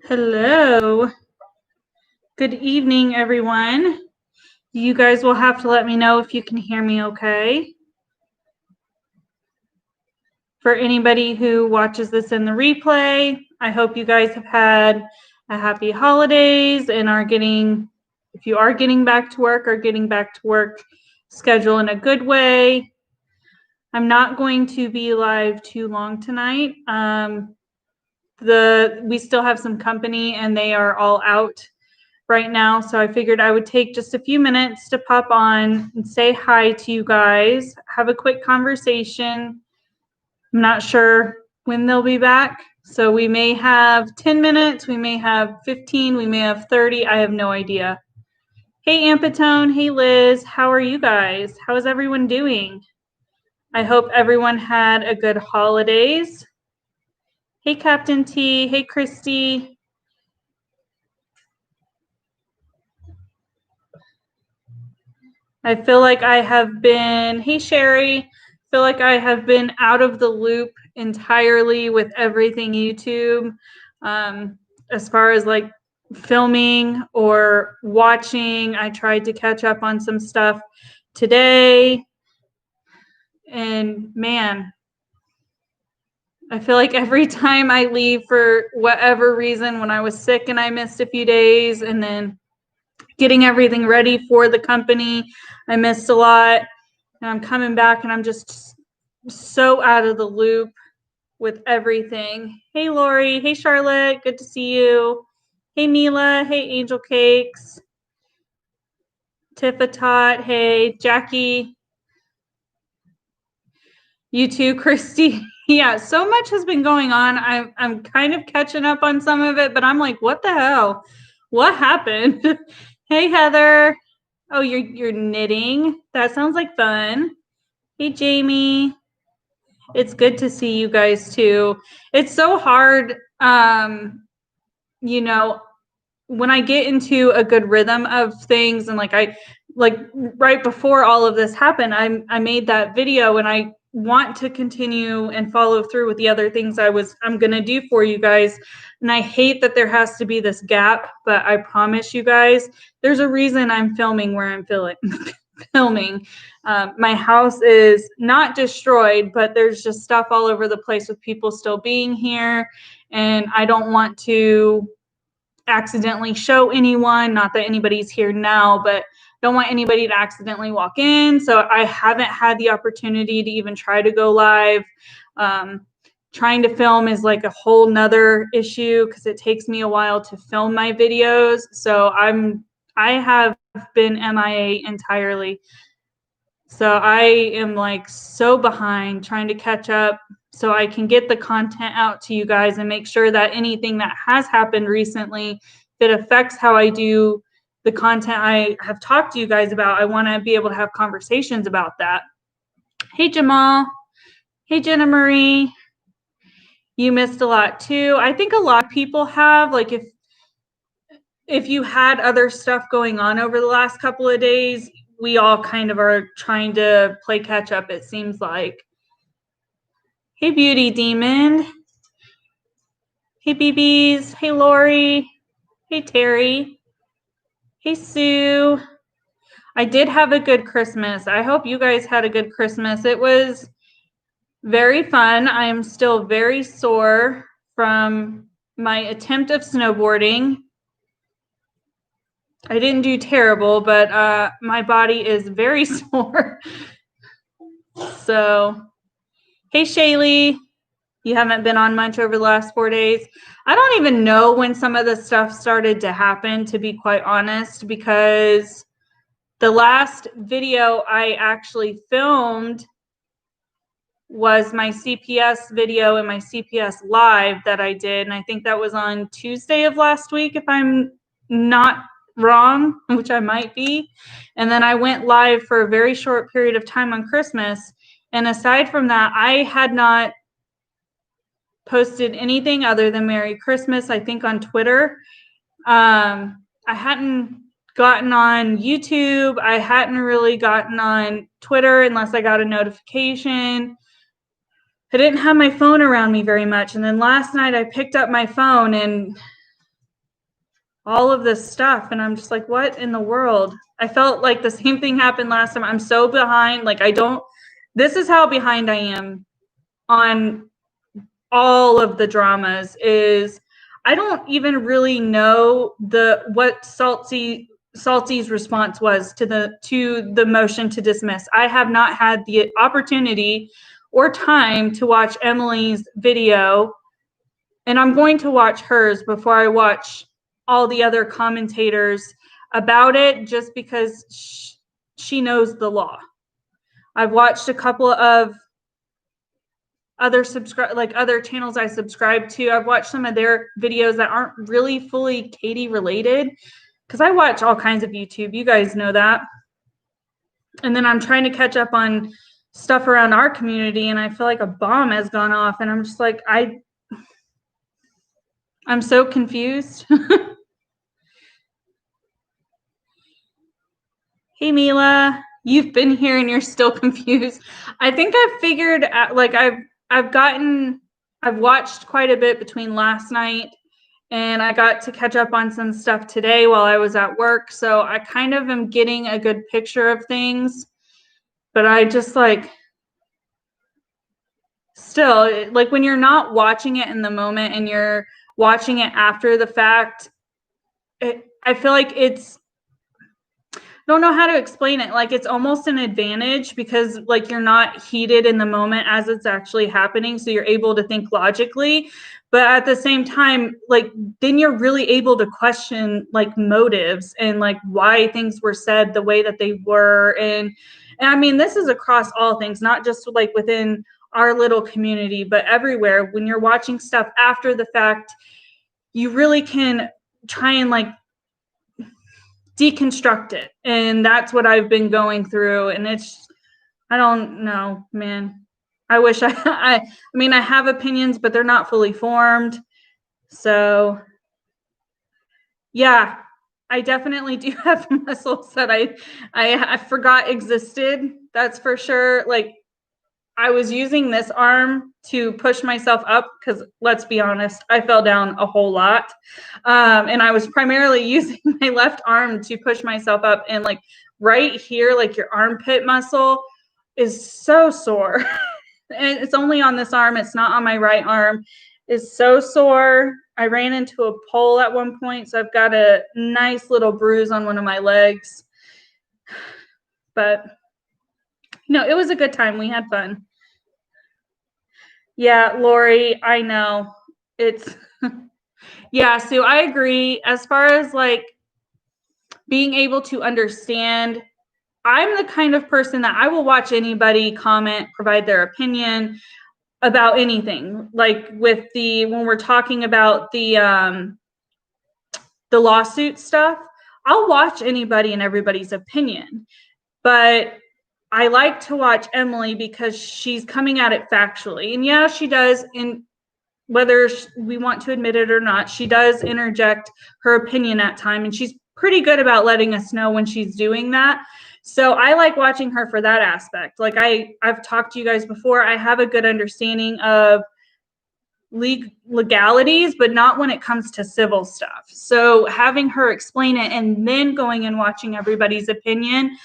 Hello. Good evening, everyone. You guys will have to let me know if you can hear me okay. For anybody who watches this in the replay, I hope you guys have had a happy holidays and are getting, if you are getting back to work, schedule in a good way. I'm not going to be live too long tonight. We still have some company and they are all out right now, so I figured I would take just a few minutes to pop on and say hi to you guys, have a quick conversation. I'm not sure when they'll be back, so we may have 10 minutes, we may have 15, we may have 30, I have no idea. Hey Ampatone, hey Liz, how are you guys? How is everyone doing? I hope everyone had a good holidays. Hey Captain T, hey Christy. I feel like I have been, hey Sherry, feel like I have been out of the loop entirely with everything YouTube, as far as like filming or watching. I tried to catch up on some stuff today, and man, I feel like every time I leave for whatever reason, when I was sick and I missed a few days, and then getting everything ready for the company, I missed a lot. And I'm coming back and I'm just so out of the loop with everything. Hey, Lori. Hey, Charlotte. Good to see you. Hey, Mila. Hey, Angel Cakes. Tiffatot. Hey, Jackie. You too, Christy. Yeah, so much has been going on. I'm kind of catching up on some of it, but I'm like, what the hell? What happened? Hey, Heather. Oh, you're knitting. That sounds like fun. Hey, Jamie. It's good to see you guys too. It's so hard, you know, when I get into a good rhythm of things, and like right before all of this happened, I made that video and I want to continue and follow through with the other things I'm going to do for you guys. And I hate that there has to be this gap, but I promise you guys, there's a reason I'm filming where I'm filming. My house is not destroyed, but there's just stuff all over the place with people still being here. And I don't want to accidentally show anyone, not that anybody's here now, but don't want anybody to accidentally walk in. So I haven't had the opportunity to even try to go live. Trying to film is like a whole nother issue because it takes me a while to film my videos. So I have been MIA entirely. So I am like so behind trying to catch up so I can get the content out to you guys and make sure that anything that has happened recently that affects how I do the content I have talked to you guys about, I want to be able to have conversations about that. Hey, Jamal. Hey, Jenna Marie. You missed a lot too. I think a lot of people have, like if you had other stuff going on over the last couple of days, we all kind of are trying to play catch up, it seems like. Hey, Beauty Demon. Hey, BBs. Hey, Lori. Hey, Terry. Hey, Sue. I did have a good Christmas. I hope you guys had a good Christmas. It was very fun. I am still very sore from my attempt of snowboarding. I didn't do terrible, but my body is very sore. So, hey, Shaylee. You haven't been on much over the last 4 days. I don't even know when some of the stuff started to happen, to be quite honest, because the last video I actually filmed was my CPS video and my CPS live that I did. And I think that was on Tuesday of last week, if I'm not wrong, which I might be. And then I went live for a very short period of time on Christmas. And aside from that, I had not posted anything other than Merry Christmas, I think, on Twitter. I hadn't gotten on YouTube. I hadn't really gotten on Twitter unless I got a notification. I didn't have my phone around me very much. And then last night I picked up my phone and all of this stuff. And I'm just like, what in the world? I felt like the same thing happened last time. I'm so behind. Like, this is how behind I am on all of the dramas. Is I don't even really know what Salty's response was to the motion to dismiss. I have not had the opportunity or time to watch Emily's video, and I'm going to watch hers before I watch all the other commentators about it, just because she knows the law. I've watched a couple of other channels I subscribe to. I've watched some of their videos that aren't really fully Katie related, because I watch all kinds of YouTube. You guys know that. And then I'm trying to catch up on stuff around our community, and I feel like a bomb has gone off, and I'm just like, I'm so confused. Hey, Mila, you've been here and you're still confused. I think I've figured out, like, I've watched quite a bit between last night, and I got to catch up on some stuff today while I was at work. So I kind of am getting a good picture of things, but I just still, like, when you're not watching it in the moment and you're watching it after the fact, I feel like don't know how to explain it. Like, it's almost an advantage, because like you're not heated in the moment as it's actually happening, so you're able to think logically. But at the same time, like, then you're really able to question like motives and like why things were said the way that they were. And I mean, this is across all things, not just like within our little community, but everywhere. When you're watching stuff after the fact, you really can try and like deconstruct it. And that's what I've been going through. And I don't know, man. I wish I mean, I have opinions, but they're not fully formed. So yeah, I definitely do have muscles that I forgot existed. That's for sure. Like, I was using this arm to push myself up, because let's be honest, I fell down a whole lot. And I was primarily using my left arm to push myself up. And like right here, like your armpit muscle is so sore. And it's only on this arm. It's not on my right arm. It's so sore. I ran into a pole at one point, so I've got a nice little bruise on one of my legs. But no, it was a good time. We had fun. Yeah, Lori, I know. It's yeah, Sue, I agree. As far as like being able to understand, I'm the kind of person that I will watch anybody comment, provide their opinion about anything. Like when we're talking about the lawsuit stuff, I'll watch anybody and everybody's opinion. But I like to watch Emily because she's coming at it factually. And yeah, she does, in whether we want to admit it or not, she does interject her opinion at time, and she's pretty good about letting us know when she's doing that. So I like watching her for that aspect. Like I've talked to you guys before, I have a good understanding of legalities, but not when it comes to civil stuff. So having her explain it and then going and watching everybody's opinion,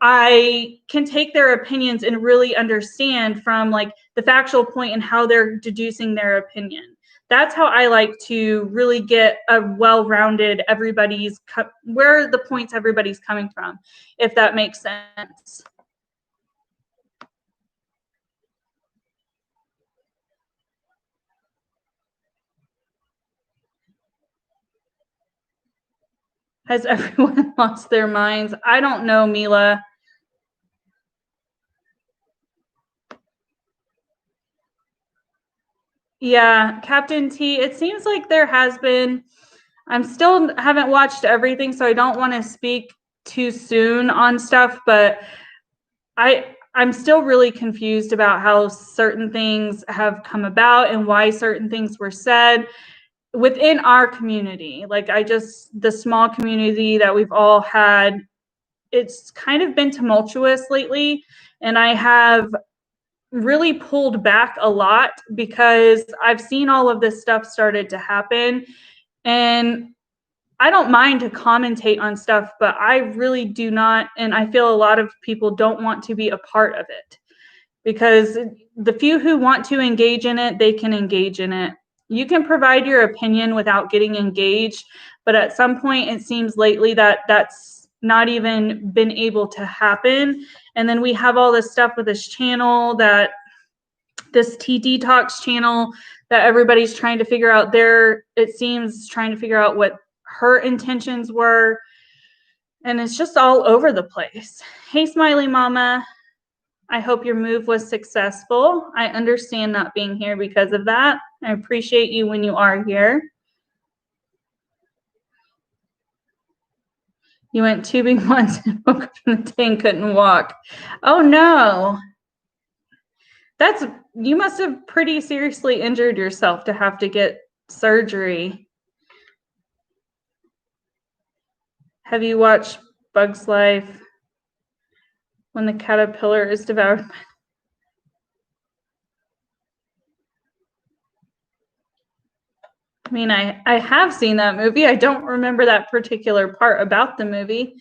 I can take their opinions and really understand from like the factual point and how they're deducing their opinion. That's how I like to really get a well-rounded where the points everybody's coming from, if that makes sense. Has everyone lost their minds? I don't know, Mila. Yeah, Captain T, it seems like there has been, haven't watched everything, so I don't want to speak too soon on stuff, but I'm still really confused about how certain things have come about and why certain things were said within our community. Like the small community that we've all had, it's kind of been tumultuous lately, and I have really pulled back a lot because I've seen all of this stuff started to happen. And I don't mind to commentate on stuff, but I really do not, and I feel a lot of people don't want to be a part of it, because the few who want to engage in it, they can engage in it. You can provide your opinion without getting engaged, but at some point it seems lately that that's not even been able to happen. And then we have all this stuff with this channel, that this tea detox channel, that everybody's trying to figure out it seems trying to figure out what her intentions were. And it's just all over the place. Hey, Smiley Mama. I hope your move was successful. I understand not being here because of that. I appreciate you when you are here. You went tubing once and woke up in the day and couldn't walk. Oh no. You must have pretty seriously injured yourself to have to get surgery. Have you watched Bug's Life? When the caterpillar is devoured. I mean, I have seen that movie. I don't remember that particular part about the movie.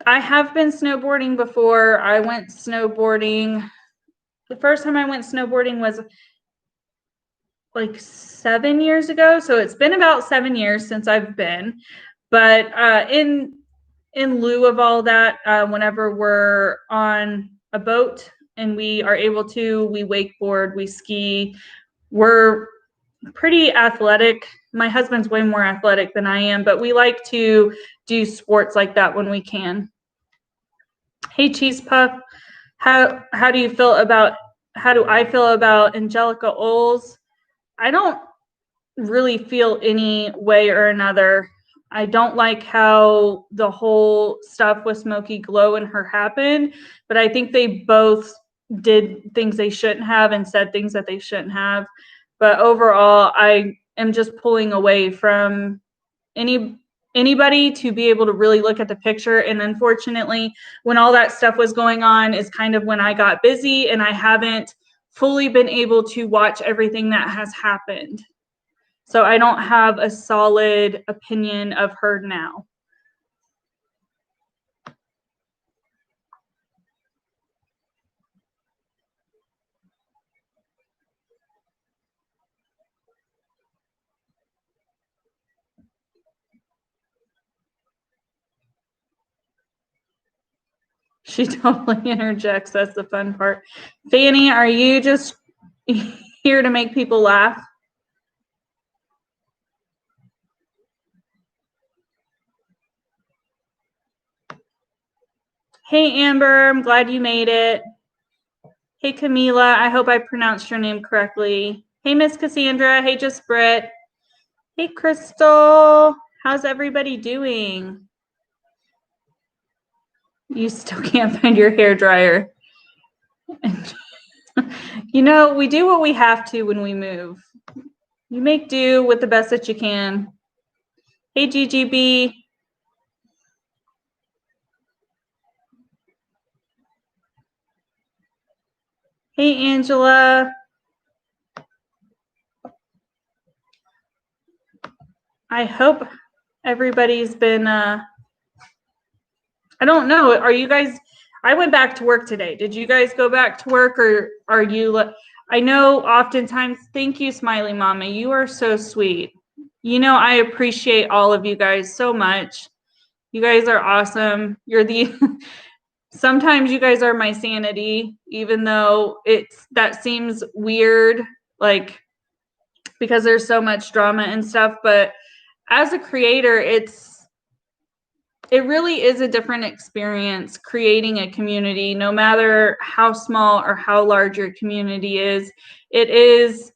I have been snowboarding before. I went snowboarding. The first time I went snowboarding was like 7 years ago. So it's been about 7 years since I've been. But in lieu of all that, whenever we're on a boat and we are able to, we wakeboard, we ski, we're pretty athletic. My husband's way more athletic than I am, but we like to do sports like that when we can. Hey, Cheese Puff, how do I feel about Angelica Oles? I don't really feel any way or another. I don't like how the whole stuff with Smokey Glow and her happened, but I think they both did things they shouldn't have and said things that they shouldn't have. But overall, I am just pulling away from anybody to be able to really look at the picture. And unfortunately, when all that stuff was going on is kind of when I got busy, and I haven't fully been able to watch everything that has happened. So I don't have a solid opinion of her now. She totally interjects. That's the fun part. Fanny, are you just here to make people laugh? Hey, Amber, I'm glad you made it. Hey, Camila, I hope I pronounced your name correctly. Hey, Miss Cassandra. Hey, Just Britt. Hey, Crystal. How's everybody doing? You still can't find your hair dryer. You know, we do what we have to when we move. You make do with the best that you can. Hey, GGB. Hey, Angela. I hope everybody's been, I don't know. Are you guys, I went back to work today. Did you guys go back to work, or are you, I know oftentimes, thank you, Smiley Mama. You are so sweet. You know, I appreciate all of you guys so much. You guys are awesome. You're the, sometimes you guys are my sanity, even though that seems weird, like, because there's so much drama and stuff. But as a creator, it really is a different experience creating a community, no matter how small or how large your community is. It is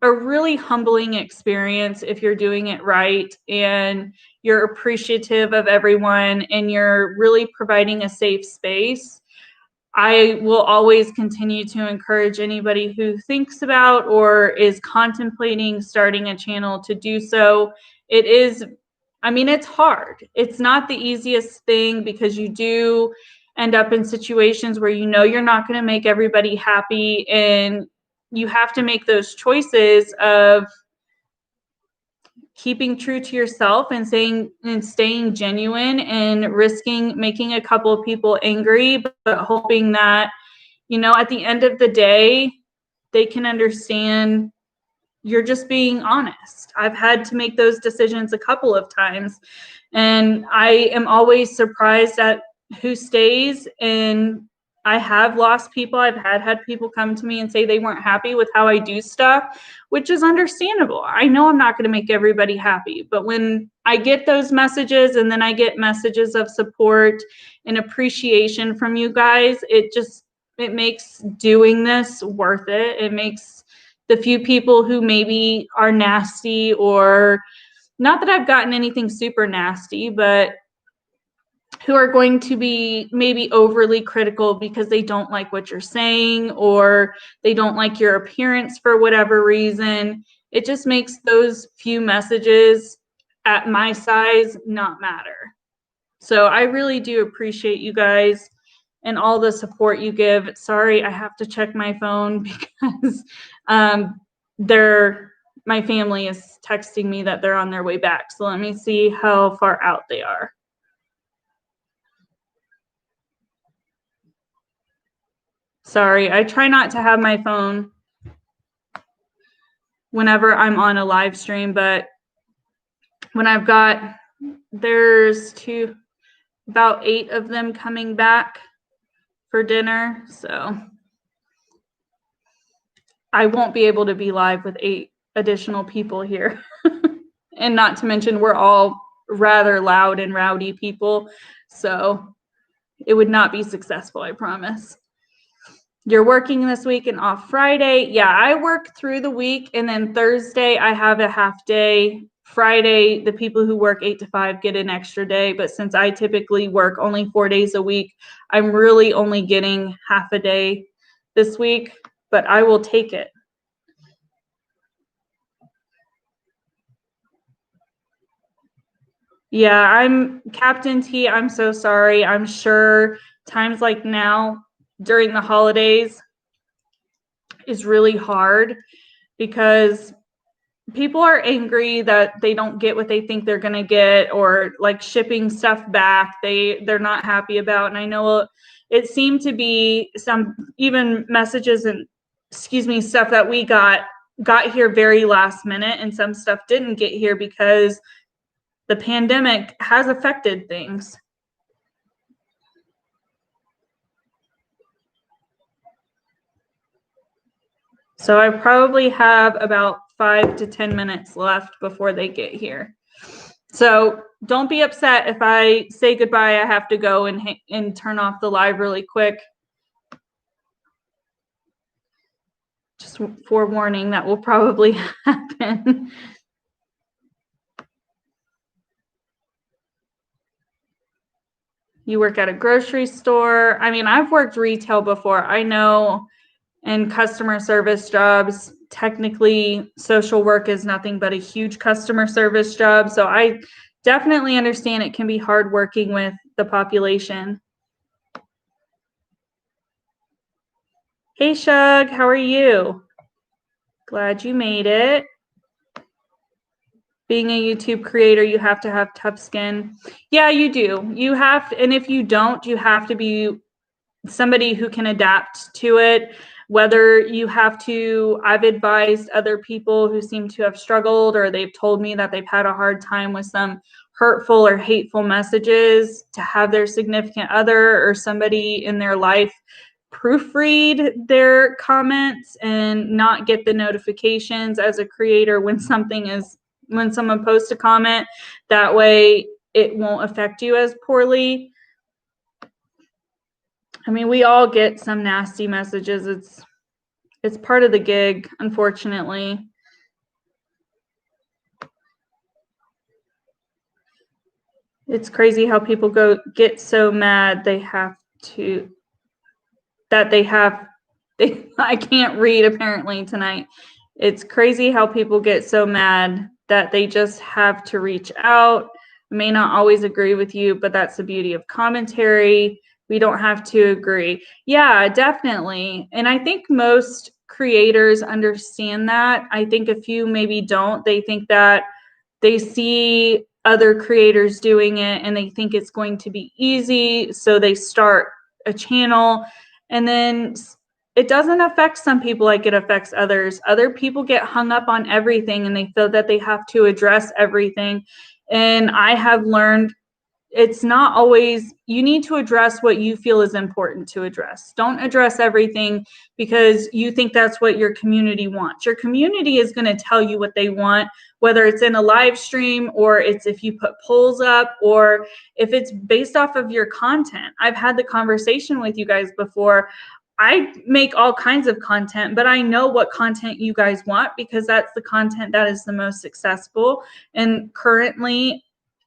a really humbling experience if you're doing it right and you're appreciative of everyone and you're really providing a safe space. I will always continue to encourage anybody who thinks about or is contemplating starting a channel to do so. It is, I mean, it's hard. It's not the easiest thing, because you do end up in situations where you know you're not going to make everybody happy, and you have to make those choices of keeping true to yourself and staying genuine and risking making a couple of people angry, but hoping that, you know, at the end of the day, they can understand you're just being honest. I've had to make those decisions a couple of times, and I am always surprised at who stays. And I have lost people. I've had people come to me and say they weren't happy with how I do stuff, which is understandable. I know I'm not going to make everybody happy, but when I get those messages and then I get messages of support and appreciation from you guys, it makes doing this worth it. It makes the few people who maybe are nasty, or not that I've gotten anything super nasty, but who are going to be maybe overly critical because they don't like what you're saying or they don't like your appearance for whatever reason. It just makes those few messages at my size not matter. So I really do appreciate you guys and all the support you give. Sorry, I have to check my phone because my family is texting me that they're on their way back. So let me see how far out they are. Sorry, I try not to have my phone whenever I'm on a live stream, but when there's about 8 of them coming back for dinner, so I won't be able to be live with 8 additional people here. And not to mention, we're all rather loud and rowdy people, so it would not be successful, I promise. You're working this week and off Friday. Yeah, I work through the week, and then Thursday I have a half day. Friday, the people who work 8 to 5 get an extra day, but since I typically work only 4 days a week, I'm really only getting half a day this week, but I will take it. Yeah, I'm Captain T. I'm so sorry. I'm sure times like now during the holidays is really hard because people are angry that they don't get what they think they're going to get, or like shipping stuff back they're not happy about. And I know it seemed to be some even messages and stuff that we got here very last minute, and some stuff didn't get here because the pandemic has affected things. So I probably have about 5 to 10 minutes left before they get here. So don't be upset if I say goodbye. I have to go and turn off the live really quick. Just forewarning, that will probably happen. You work at a grocery store. I mean, I've worked retail before. I know in customer service jobs, technically social work is nothing but a huge customer service job. So I definitely understand it can be hard working with the population. Hey, Shug, how are you? Glad you made it. Being a YouTube creator, you have to have tough skin. Yeah, you do. You have to, and if you don't, you have to be somebody who can adapt to it. Whether you have to, I've advised other people who seem to have struggled, or they've told me that they've had a hard time with some hurtful or hateful messages, to have their significant other or somebody in their life proofread their comments and not get the notifications as a creator when someone posts a comment. That way it won't affect you as poorly. I mean, we all get some nasty messages. It's part of the gig, unfortunately. It's crazy how people get so mad I can't read apparently tonight. It's crazy how people get so mad that they just have to reach out. I may not always agree with you, but that's the beauty of commentary. We don't have to agree. Yeah, definitely. And I think most creators understand that. I think a few maybe don't. They think that they see other creators doing it and they think it's going to be easy, so they start a channel, and then it doesn't affect some people like it affects others. Other people get hung up on everything and they feel that they have to address everything. And I have learned it's not always, you need to address what you feel is important to address. Don't address everything because you think that's what your community wants. Your community is going to tell you what they want, whether it's in a live stream or it's if you put polls up or if it's based off of your content. I've had the conversation with you guys before. I make all kinds of content, but I know what content you guys want because that's the content that is the most successful. And currently,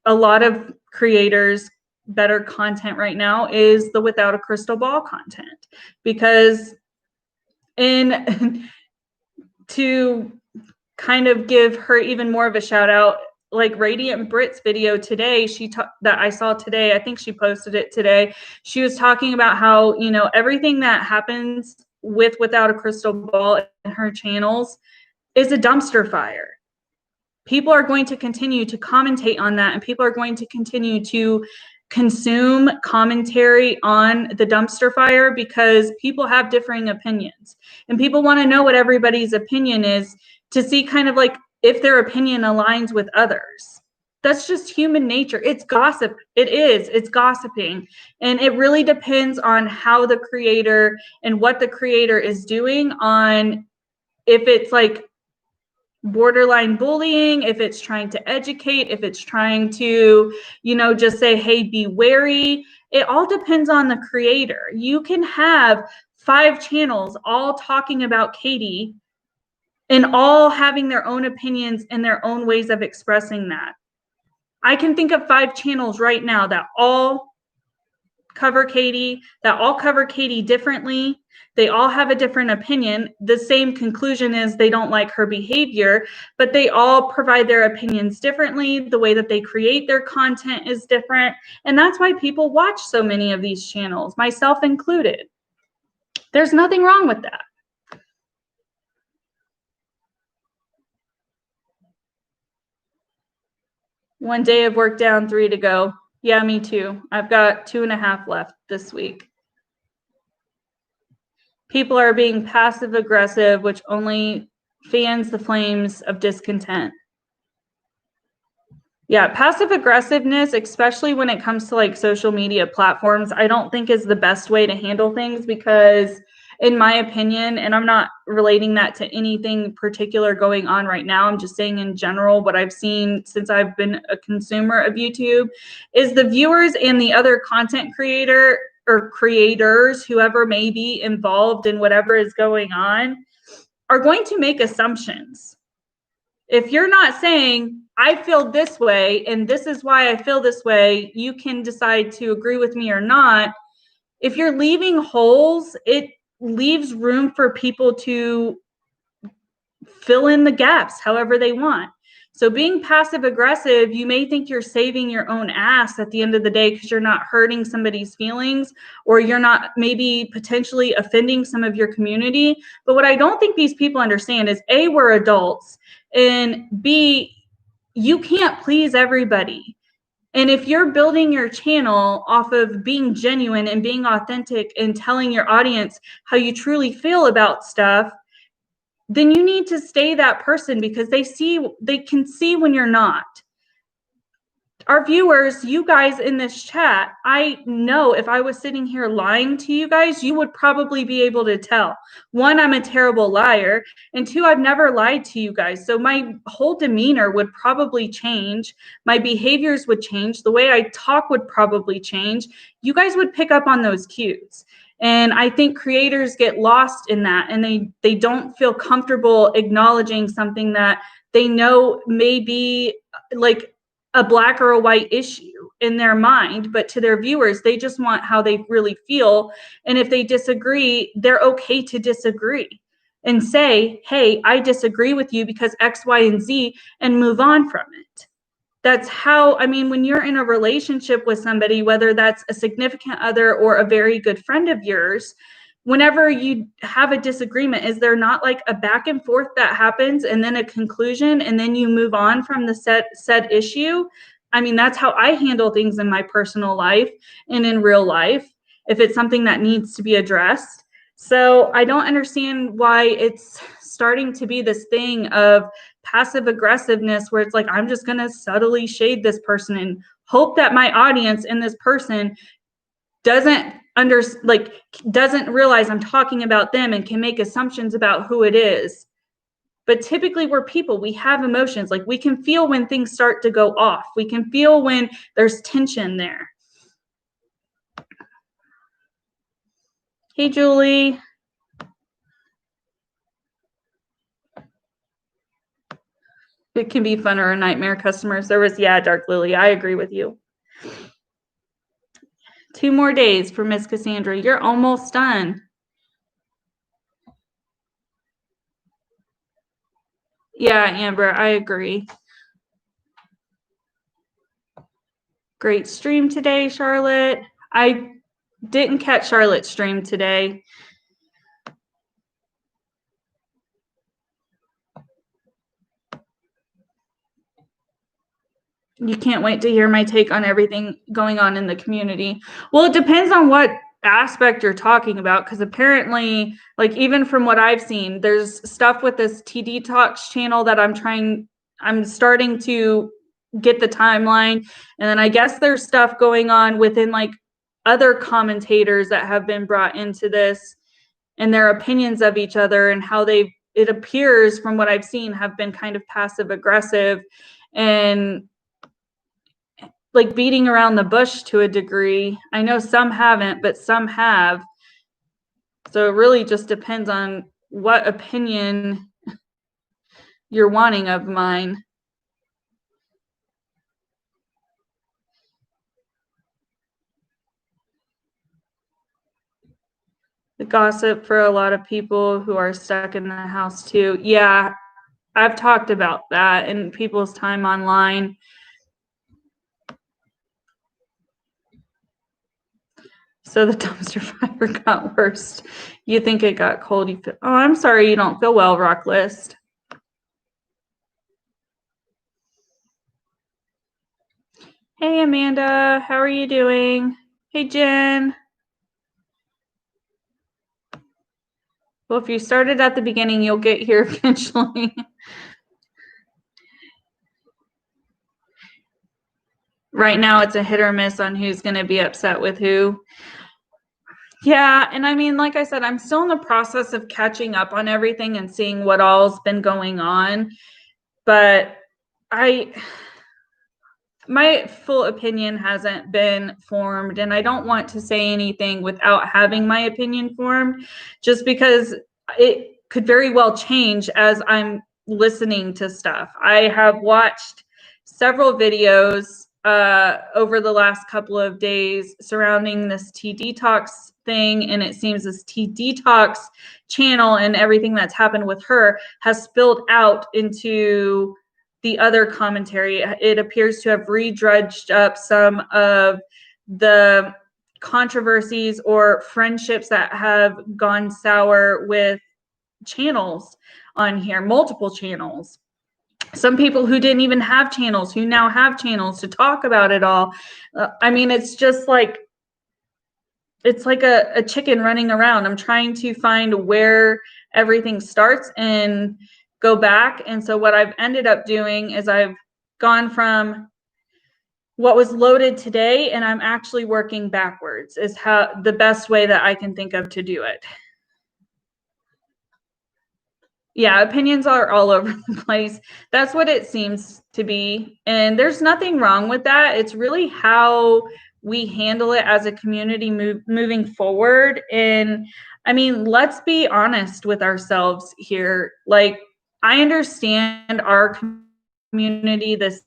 a lot of creators better content right now is the without a crystal ball content, because to kind of give her even more of a shout out, like Radiant Brit's video today, that I saw today, I think she posted it today. She was talking about how, you know, everything that happens without a crystal ball in her channels is a dumpster fire. People are going to continue to commentate on that, and people are going to continue to consume commentary on the dumpster fire because people have differing opinions, and people want to know what everybody's opinion is to see kind of like if their opinion aligns with others. That's just human nature. It's gossip. It's gossiping. And it really depends on how the creator and what the creator is doing, on if it's like borderline bullying, if it's trying to educate, if it's trying to, you know, just say, hey, be wary. It all depends on the creator. You can have 5 channels all talking about Katie and all having their own opinions and their own ways of expressing that. I can think of 5 channels right now that all cover Katie, differently. They all have a different opinion. The same conclusion is they don't like her behavior, but they all provide their opinions differently. The way that they create their content is different. And that's why people watch so many of these channels, myself included. There's nothing wrong with that. One day of work down, 3 to go. Yeah, me too. I've got 2.5 left this week. People are being passive aggressive, which only fans the flames of discontent. Yeah, passive aggressiveness, especially when it comes to like social media platforms, I don't think is the best way to handle things, because in my opinion, and I'm not relating that to anything particular going on right now, I'm just saying in general, what I've seen since I've been a consumer of YouTube is the viewers and the other content creator or creators, whoever may be involved in whatever is going on, are going to make assumptions. If you're not saying, I feel this way and this is why I feel this way, you can decide to agree with me or not. If you're leaving holes, it leaves room for people to fill in the gaps however they want. So being passive aggressive, you may think you're saving your own ass at the end of the day because you're not hurting somebody's feelings, or you're not maybe potentially offending some of your community. But what I don't think these people understand is A, we're adults, and B, you can't please everybody. And if you're building your channel off of being genuine and being authentic and telling your audience how you truly feel about stuff, then you need to stay that person, because they can see when you're not. Our viewers, you guys in this chat, I know if I was sitting here lying to you guys, you would probably be able to tell. 1, I'm a terrible liar, and 2, I've never lied to you guys. So my whole demeanor would probably change. My behaviors would change. The way I talk would probably change. You guys would pick up on those cues. And I think creators get lost in that, and they don't feel comfortable acknowledging something that they know may be like a black or a white issue in their mind, but to their viewers, they just want how they really feel. And if they disagree, they're okay to disagree and say, hey, I disagree with you because X, Y, and Z, and move on from it. That's how, I mean, when you're in a relationship with somebody, whether that's a significant other or a very good friend of yours, whenever you have a disagreement, is there not like a back and forth that happens and then a conclusion and then you move on from the said issue? I mean, that's how I handle things in my personal life and in real life, if it's something that needs to be addressed. So I don't understand why it's starting to be this thing of passive aggressiveness where it's like, I'm just going to subtly shade this person and hope that my audience and this person doesn't realize I'm talking about them and can make assumptions about who it is. But typically we're people, we have emotions. Like, we can feel when things start to go off. We can feel when there's tension there. Hey, Julie. It can be fun or a nightmare customer service. Yeah, Dark Lily, I agree with you. 2 more days for Miss Cassandra. You're almost done. Yeah, Amber, I agree. Great stream today, Charlotte. I didn't catch Charlotte's stream today. You can't wait to hear my take on everything going on in the community. Well, it depends on what aspect you're talking about, because apparently, like, even from what I've seen, there's stuff with this TD Talks channel that I'm starting to get the timeline, and then I guess there's stuff going on within like other commentators that have been brought into this and their opinions of each other and how it appears from what I've seen have been kind of passive aggressive and like beating around the bush to a degree. I know some haven't, but some have. So it really just depends on what opinion you're wanting of mine. The gossip for a lot of people who are stuck in the house too. Yeah, I've talked about that in people's time online. So the dumpster fire got worse. You think it got cold? Oh, I'm sorry you don't feel well, Rocklist. Hey, Amanda, how are you doing? Hey, Jen. Well, if you started at the beginning, you'll get here eventually. Right now, it's a hit or miss on who's going to be upset with who. Yeah, and I mean, like I said, I'm still in the process of catching up on everything and seeing what all's been going on. But my full opinion hasn't been formed, and I don't want to say anything without having my opinion formed, just because it could very well change as I'm listening to stuff. I have watched several videos over the last couple of days surrounding this Tea Detox thing, and it seems this Tea Detox channel and everything that's happened with her has spilled out into the other commentary. It appears to have redredged up some of the controversies or friendships that have gone sour with channels on here, multiple channels. Some people who didn't even have channels, who now have channels to talk about it all. I mean, it's just like, it's like a chicken running around. I'm trying to find where everything starts and go back. And so what I've ended up doing is I've gone from what was loaded today, and I'm actually working backwards, is how the best way that I can think of to do it. Yeah, opinions are all over the place. That's what it seems to be. And there's nothing wrong with that. It's really how we handle it as a community moving forward. And I mean, let's be honest with ourselves here. Like, I understand our community, this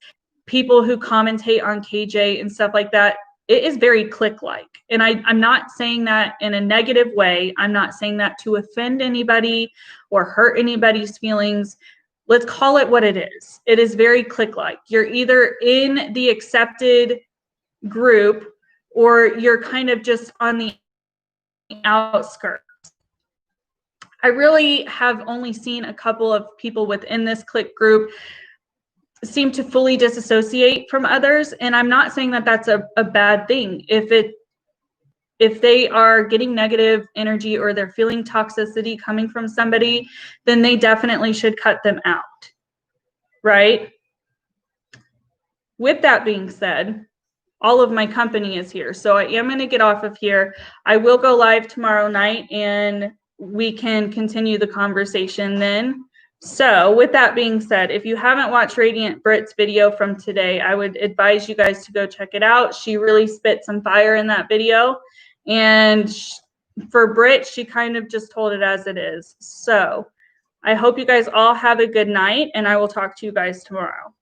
people who commentate on KJ and stuff like that. It is very click-like. And I'm not saying that in a negative way. I'm not saying that to offend anybody or hurt anybody's feelings. Let's call it what it is. It is very click-like. You're either in the accepted group or you're kind of just on the outskirts. I really have only seen a couple of people within this clique group seem to fully disassociate from others. And I'm not saying that that's a bad thing. If they are getting negative energy or they're feeling toxicity coming from somebody, then they definitely should cut them out, right? With that being said, all of my company is here. So I am going to get off of here. I will go live tomorrow night and we can continue the conversation then. So with that being said, if you haven't watched Radiant Britt's video from today, I would advise you guys to go check it out. She really spit some fire in that video. And for Britt, she kind of just told it as it is. So I hope you guys all have a good night, and I will talk to you guys tomorrow.